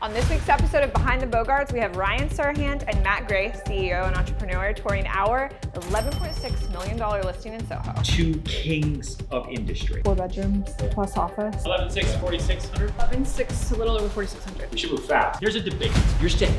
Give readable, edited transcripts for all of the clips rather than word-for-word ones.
On this week's episode of Behind the Bogards, we have Ryan Serhant and Matt Gray, CEO and entrepreneur, touring our $11.6 million listing in Soho. Two kings of industry. 4 bedrooms plus office. 11.6, 4,600. 11.6, a little over 4,600. We should move fast. Here's a debate. You're sick.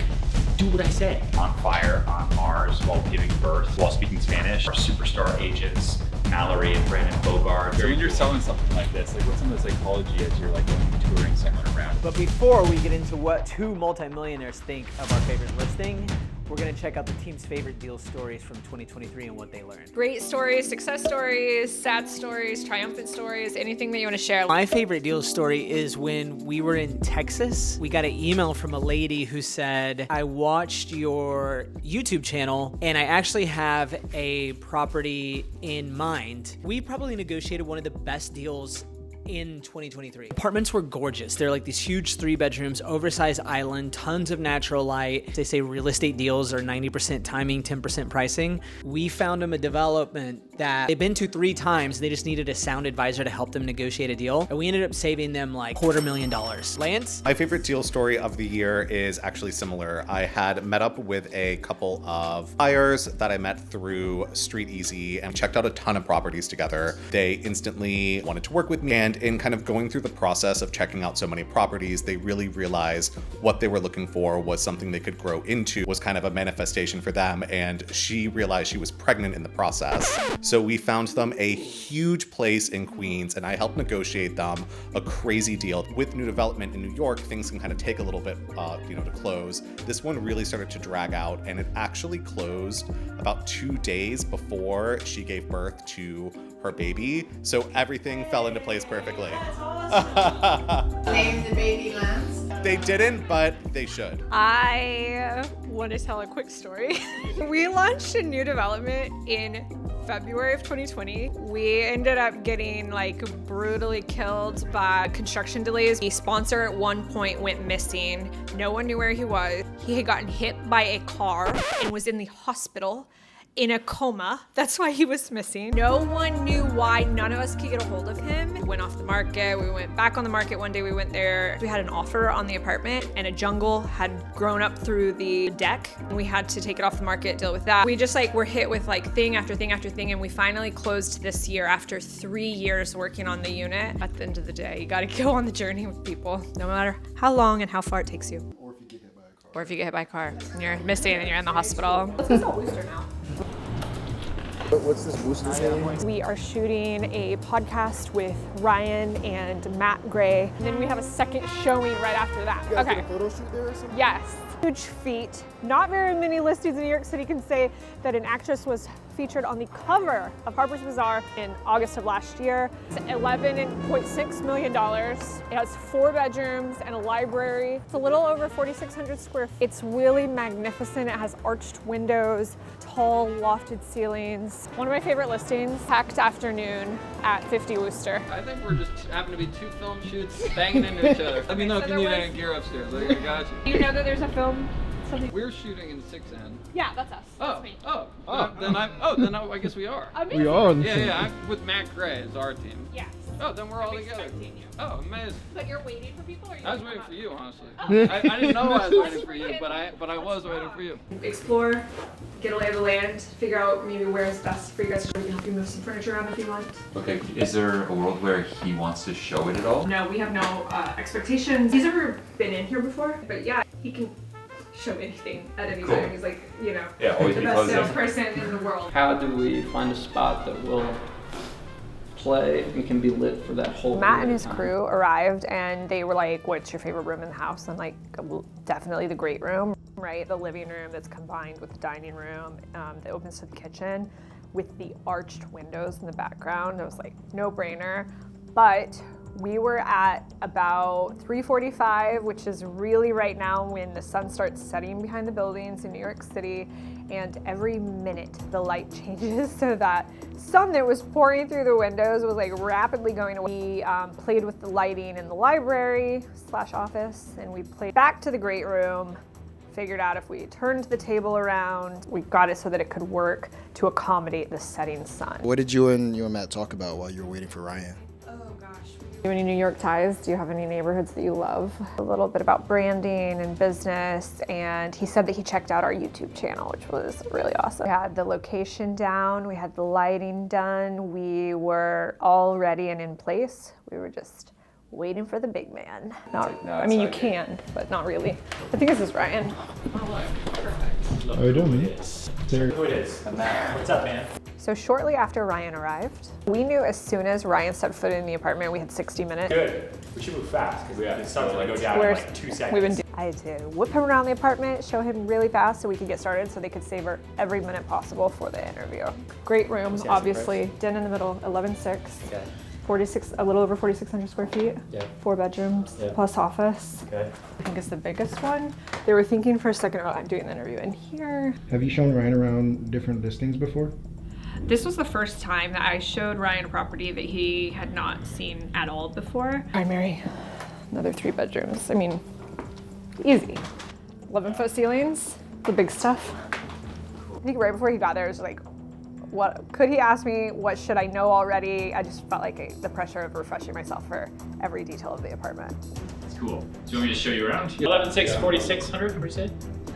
Do what I say. On fire on Mars while giving birth, while speaking Spanish. Our superstar agents, Mallory and Brandon Bogard. So when you're selling something like this, like what's some of the psychology as you're like going touring someone around? But before we get into what two multimillionaires think of our favorite listing, we're gonna check out the team's favorite deal stories from 2023 and what they learned. Great stories, success stories, sad stories, triumphant stories, anything that you want to share. My favorite deal story is when we were in Texas. We got an email from a lady who said, I watched your YouTube channel and I actually have a property in mind. We probably negotiated one of the best deals in 2023. Apartments were gorgeous. They're like these huge 3 bedrooms, oversized island, tons of natural light. They say real estate deals are 90% timing, 10% pricing. We found them a development that they've been to 3 times. They just needed a sound advisor to help them negotiate a deal. And we ended up saving them like $250,000. Lance? My favorite deal story of the year is actually similar. I had met up with a couple of buyers that I met through Street Easy and checked out a ton of properties together. They instantly wanted to work with me, and in kind of going through the process of checking out so many properties, they really realized what they were looking for was something they could grow into, was kind of a manifestation for them, and she realized she was pregnant in the process. So we found them a huge place in Queens, and I helped negotiate them a crazy deal. With new development in New York, things can kind of take a little bit, to close. This one really started to drag out, and it actually closed about 2 days before she gave birth to her baby. So everything fell into place perfectly. Name the baby Lance? They didn't, but they should. I want to tell a quick story. We launched a new development in February of 2020. We ended up getting brutally killed by construction delays. The sponsor at one point went missing. No one knew where he was. He had gotten hit by a car and was in the hospital in a coma. That's why he was missing. No one knew why. None of us could get a hold of him. We went off the market. We went back on the market one day. We went there. We had an offer on the apartment and a jungle had grown up through the deck. And we had to take it off the market, deal with that. We just were hit with thing after thing after thing. And we finally closed this year after 3 years working on the unit. At the end of the day, you gotta go on the journey with people, no matter how long and how far it takes you. Or if you get hit by a car. Or if you get hit by a car and you're missing and you're in the hospital. Let's go sell Booster now. What's this booster thing? We are shooting a podcast with Ryan and Matt Gray. And then we have a second showing right after that. You guys did a photo shoot there or something? Yes. Huge feat. Not very many listings in New York City can say that an actress was featured on the cover of Harper's Bazaar in August of last year. It's $11.6 million. It has 4 bedrooms and a library. It's a little over 4,600 square feet. It's really magnificent. It has arched windows, tall lofted ceilings. One of my favorite listings, packed afternoon at 50 Worcester. I think we're just happen to be 2 film shoots banging into each other. Let me know if you need any gear upstairs. I got you. You know that there's a film? Something. We're shooting in 6N. Yeah, that's us. That's me. Then I guess we are. Amazing. We are on the Yeah, I'm with Matt Gray as our team. Yes. Oh, then we're all I'm together. expecting you. Oh, amazing. But you're waiting for people, or I was waiting for you, honestly. Oh. I didn't know I was waiting for you, but I was waiting for you. Explore, get a lay of the land, figure out maybe where is best for you guys. We can help you move some furniture around if you want. Okay, is there a world where he wants to show it at all? No, we have no expectations. He's never been in here before, but yeah, he can show anything at any Cool. time. He's Yeah, always the be best closing. salesperson in the world. How do we find a spot that will play and can be lit for that whole Matt and period his of time? crew arrived and they were like, what's your favorite room in the house? And definitely the great room, right? The living room that's combined with the dining room that opens to the kitchen with the arched windows in the background. It was no brainer. But we were at about 3:45, which is really right now when the sun starts setting behind the buildings in New York City, and every minute the light changes so that sun that was pouring through the windows was rapidly going away. We played with the lighting in the library/office, and we played back to the great room, figured out if we turned the table around, we got it so that it could work to accommodate the setting sun. What did you and Matt talk about while you were waiting for Ryan? Oh gosh, we you have any New York ties? Do you have any neighborhoods that you love? A little bit about branding and business, and he said that he checked out our YouTube channel, which was really awesome. We had the location down, we had the lighting done, we were all ready and in place. We were just waiting for the big man. I mean, you can, but not really. I think this is Ryan. How you doing, man? Who it is? What's up, man? So shortly after Ryan arrived, we knew as soon as Ryan stepped foot in the apartment, we had 60 minutes. Good. We should move fast because it's something to go down in like 2 seconds. I had to whip him around the apartment, show him really fast so we could get started so they could savor every minute possible for the interview. Great room, obviously. Den in the middle, 11.6. Okay. 46, a little over 4,600 square feet. Yeah. 4 bedrooms, Yeah. plus office. Okay. I think it's the biggest one. They were thinking for a second, oh, I'm doing the interview in here. Have you shown Ryan around different listings before? This was the first time that I showed Ryan a property that he had not seen at all before. Primary, another 3 bedrooms. I mean, easy. 11-foot ceilings, the big stuff. I think right before he got there, it was like, what could he ask me? What should I know already? I just felt like the pressure of refreshing myself for every detail of the apartment. It's cool. Do you want me to show you around? 11.6, 4,600, what did you say?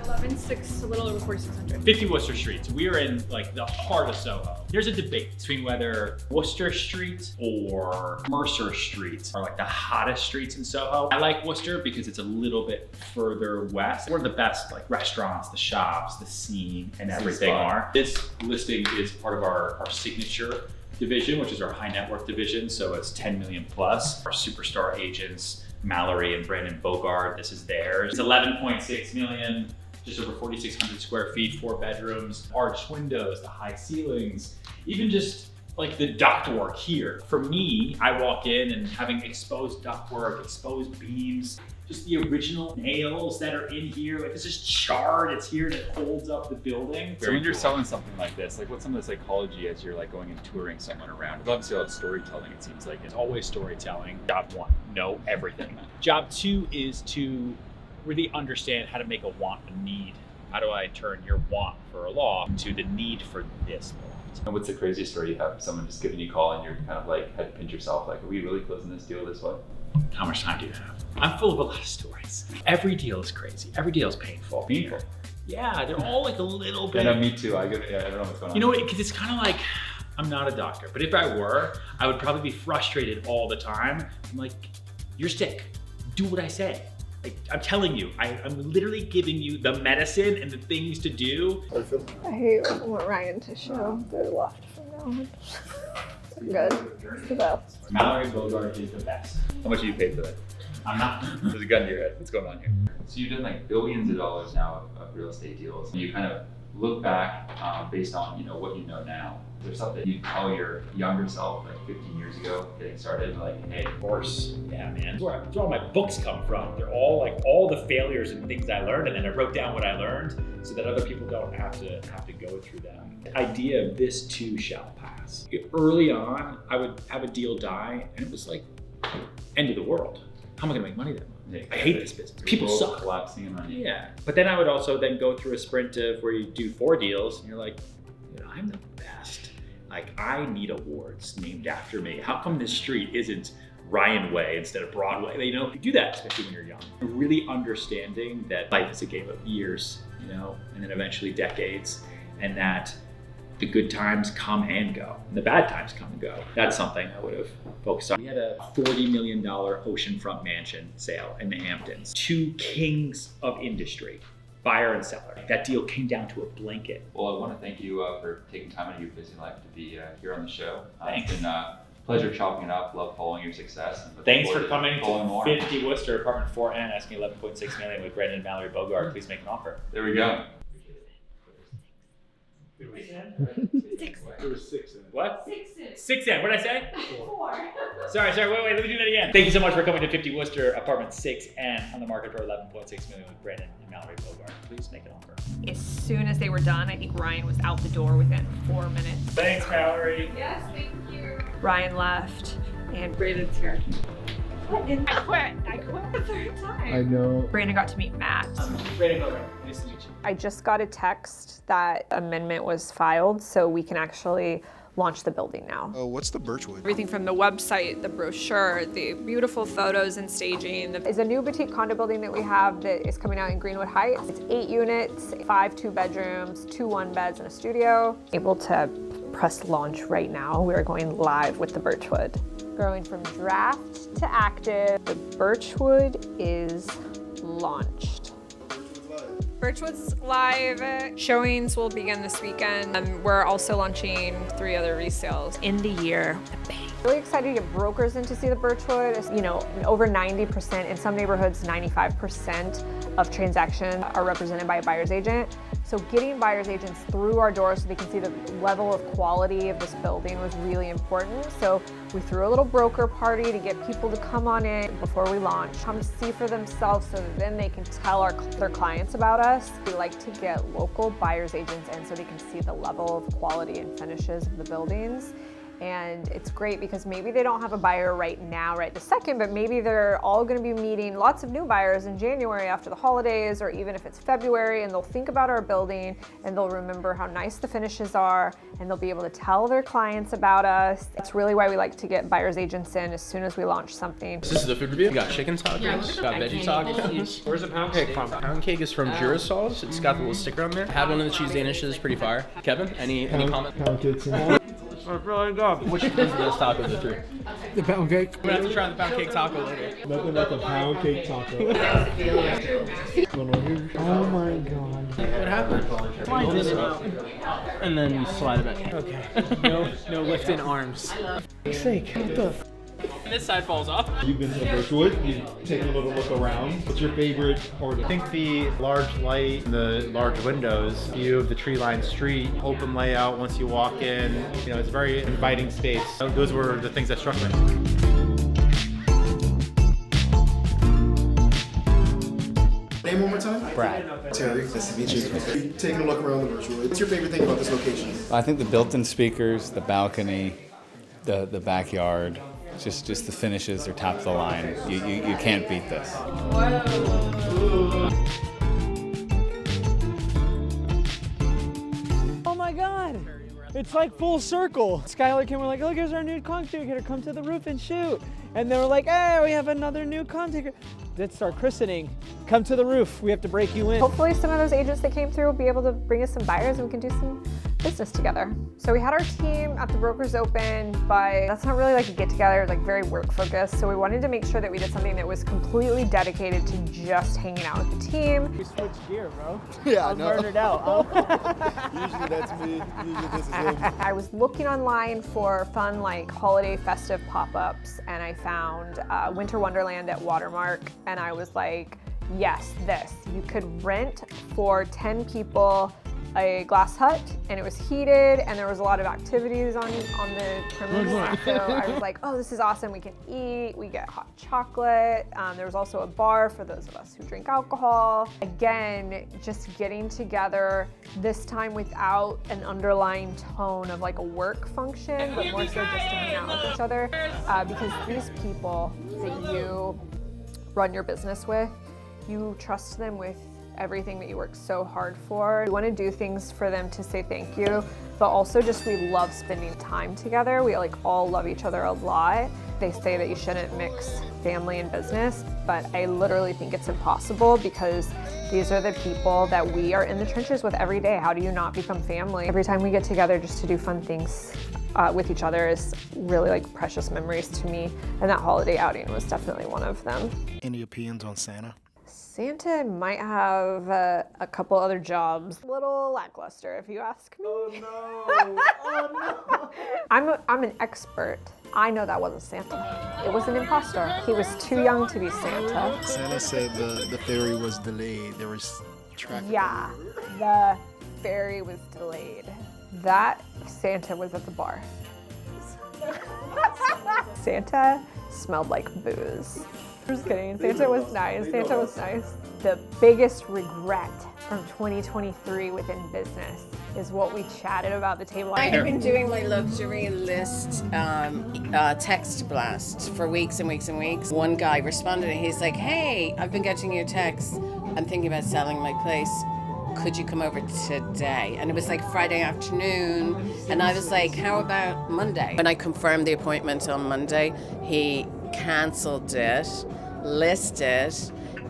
11.6, a little over 4,600. 50 Worcester Street. So we are in like the heart of Soho. There's a debate between whether Worcester Street or Mercer Street are like the hottest streets in Soho. I like Worcester because it's a little bit further west. Where the best like restaurants, the shops, the scene, and everything are. This listing is part of our signature division, which is our high net worth division. So it's 10 million plus. Our superstar agents, Mallory and Brandon Bogard, this is theirs. It's 11.6 million. Just over 4,600 square feet, 4 bedrooms, arched windows, the high ceilings, even just like the ductwork here. For me, I walk in and having exposed ductwork, exposed beams, just the original nails that are in here. Like this is charred, it's here and it holds up the building. So when you're selling something like this, like what's some of the psychology as you're like going and touring someone around? There's obviously a lot of storytelling, it seems like. It's always storytelling. Job 1, know everything. Job 2 is to really understand how to make a want a need. How do I turn your want for a loft to the need for this loft? And what's the craziest story you have? Someone just giving you a call and you're kind of like, had to pinch yourself, like, are we really closing this deal this way? How much time do you have? I'm full of a lot of stories. Every deal is crazy. Every deal is painful. Painful? Yeah, they're all like a little bit. Yeah, no, me too. I don't know what's going on. You know what, because it's kind of like, I'm not a doctor, but if I were, I would probably be frustrated all the time. I'm like, you're sick. Do what I say. Like, I'm telling you, I'm literally giving you the medicine and the things to do. I want Ryan to show the loft from now on. Good. It's the best. Mallory Bogard is the best. How much are you paid for that? I'm not. There's a gun to your head. What's going on here? So you've done like billions of dollars now of real estate deals. You kind of look back based on what you know now. Is there something you'd tell your younger self like 15 years ago getting started, like, hey? Of course, yeah, man. That's where all my books come from. They're all like all the failures and things I learned, and then I wrote down what I learned so that other people don't have to go through them. The idea of this too shall pass. Early on, I would have a deal die, and it was like end of the world. How am I gonna make money then? Yeah, I hate this business. People suck. Collapsing on you. Yeah, but then I would also then go through a sprint of where you do 4 deals, and you're like, I'm the best. Like, I need awards named after me. How come this street isn't Ryan Way instead of Broadway? You do that, especially when you're young. Really understanding that life is a game of years, and then eventually decades, and that the good times come and go, and the bad times come and go. That's something I would have focused on. We had a $40 million oceanfront mansion sale in the Hamptons. 2 kings of industry, buyer and seller. That deal came down to a blanket. Well, I want to thank you for taking time out of your busy life to be here on the show. Thanks. It's been a pleasure chopping it up. Love following your success. And Thanks for coming following to more. 50 Worcester, apartment 4N, asking 11.6 million with Brandon and Mallory Bogard. Please make an offer. There we go. There was 6 in it. What? 6N. What did I say? 4. Sorry. Wait. Let me do that again. Thank you so much for coming to 50 Worcester, apartment 6N, on the market for 11.6 million with Brandon and Mallory Bogard. Please make an offer. As soon as they were done, I think Ryan was out the door within 4 minutes. Thanks, Mallory. Yes, thank you. Ryan left, and Brandon's here. I quit the 3rd time. I know. Brandon got to meet Matt. Brandon Bogard. Nice to meet you. I just got a text that amendment was filed, so we can actually launch the building now. Oh, what's the Birchwood? Everything from the website, the brochure, the beautiful photos and staging. It's a new boutique condo building that we have that is coming out in Greenwood Heights. It's 8 units, 5 2-bedrooms, 2 1-beds, and a studio. Able to press launch right now. We are going live with the Birchwood. Going from draft to active, the Birchwood is launched. Birchwood's live. Showings will begin this weekend. We're also launching 3 other resales in the year with a bang. Really excited to get brokers in to see the Birchwood. You know, over 90%, in some neighborhoods, 95% of transactions are represented by a buyer's agent. So getting buyer's agents through our doors so they can see the level of quality of this building was really important. So we threw a little broker party to get people to come on in before we launch, come see for themselves so that then they can tell their clients about us. We like to get local buyer's agents in so they can see the level of quality and finishes of the buildings. And it's great because maybe they don't have a buyer right now, right this second, but maybe they're all gonna be meeting lots of new buyers in January after the holidays, or even if it's February, and they'll think about our building and they'll remember how nice the finishes are, and they'll be able to tell their clients about us. It's really why we like to get buyer's agents in as soon as we launch something. This is the food review. We got chicken tacos, got veggie tacos. Where's the pound cake from? Pound cake is from Girasol's. It's got the little sticker on there. Had one of the cheese danishes, pretty fire. Kevin, any comment? Pound cakes in Which is the best taco of the 3? the pound cake. I'm gonna have to try the pound cake taco later. Nothing like a pound cake taco. Oh my god. What happened? Slide this out. And then you slide it back. Okay. No lifting arms. For sake, what the f? And this side falls off. You've been to the Birchwood, you've taken a little look around. What's your favorite part of it? I think the large light, the large windows, view of the tree-lined street, open layout once you walk in, you know, it's a very inviting space. Those were the things that struck me. Name one more time? Brad. Terry, nice to meet you. You've taken a look around the Birchwood. What's your favorite thing about this location? I think the built-in speakers, the balcony, the backyard, just the finishes are top of the line. You can't beat this. Oh my god! It's like full circle. Skylar came, we're like, look, here's our new content creator, come to the roof and shoot. And they were like, hey, we have another new content creator. That's our christening. Come to the roof, we have to break you in. Hopefully some of those agents that came through will be able to bring us some buyers and we can do some business together. So we had our team at the Brokers Open, but that's not really like a get together, like very work focused. So we wanted to make sure that we did something that was completely dedicated to just hanging out with the team. We switched gear, bro. Yeah, I was murdered out. Usually that's me, usually this is him. I was looking online for fun like holiday festive pop-ups and I found Winter Wonderland at Watermark and I was like, yes, this. You could rent for 10 people a glass hut and it was heated and there was a lot of activities on the premises. So I was like, oh, this is awesome. We can eat, we get hot chocolate. There was also a bar for those of us who drink alcohol. Again, just getting together, this time without an underlying tone of like a work function, but more so just to hang out with each other. Because these people that you run your business with, you trust them with everything that you work so hard for. We want to do things for them to say thank you, but also just we love spending time together. We like all love each other a lot. They say that you shouldn't mix family and business, but I literally think it's impossible because these are the people that we are in the trenches with every day. How do you not become family? Every time we get together just to do fun things with each other is really like precious memories to me, and that holiday outing was definitely one of them. Any opinions on Santa? Santa might have a couple other jobs. A little lackluster, if you ask me. Oh no! Oh no! I'm an expert. I know that wasn't Santa. It was an imposter. He was too young to be Santa. Santa said the ferry was delayed. There was traffic. Yeah, the ferry was delayed. That Santa was at the bar. Santa smelled like booze. Just kidding. Santa was nice. Santa was nice. The biggest regret from 2023 within business is what we chatted about the table. I have been doing my luxury list text blast for weeks and weeks and weeks. One guy responded and he's like, hey, I've been getting your texts. I'm thinking about selling my place. could you come over today? And it was like Friday afternoon, and I was like, how about Monday? When I confirmed the appointment on Monday, he cancelled it, listed,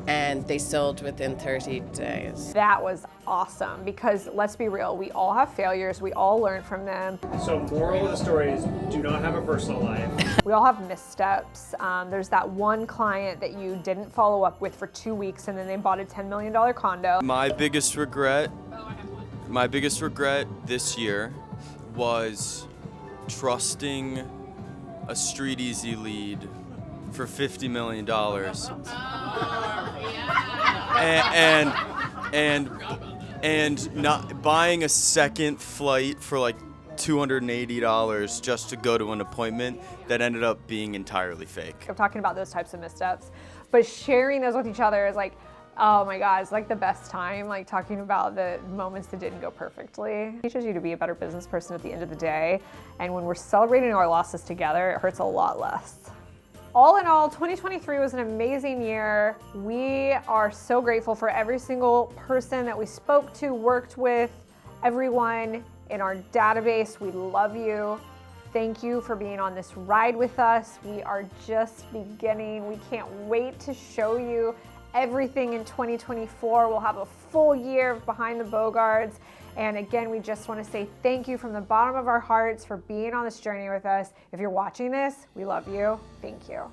and they sold within 30 days. That was awesome because let's be real, we all have failures, we all learn from them. So moral of the story is do not have a personal life. We all have missteps. There's that one client that you didn't follow up with for 2 weeks and then they bought a $10 million condo. My biggest regret this year was trusting a Street Easy lead for $50 million. And not buying a second flight for like $280 just to go to an appointment that ended up being entirely fake. I'm talking about those types of missteps, but sharing those with each other is like, oh my God, it's like the best time, like talking about the moments that didn't go perfectly. It teaches you to be a better business person at the end of the day. And when we're celebrating our losses together, it hurts a lot less. All in all, 2023 was an amazing year. We are so grateful for every single person that we spoke to, worked with, everyone in our database. We love you. Thank you for being on this ride with us. We are just beginning. We can't wait to show you everything in 2024. We'll have a full year of Behind the Bogards. And again, we just want to say thank you from the bottom of our hearts for being on this journey with us. If you're watching this, we love you. Thank you.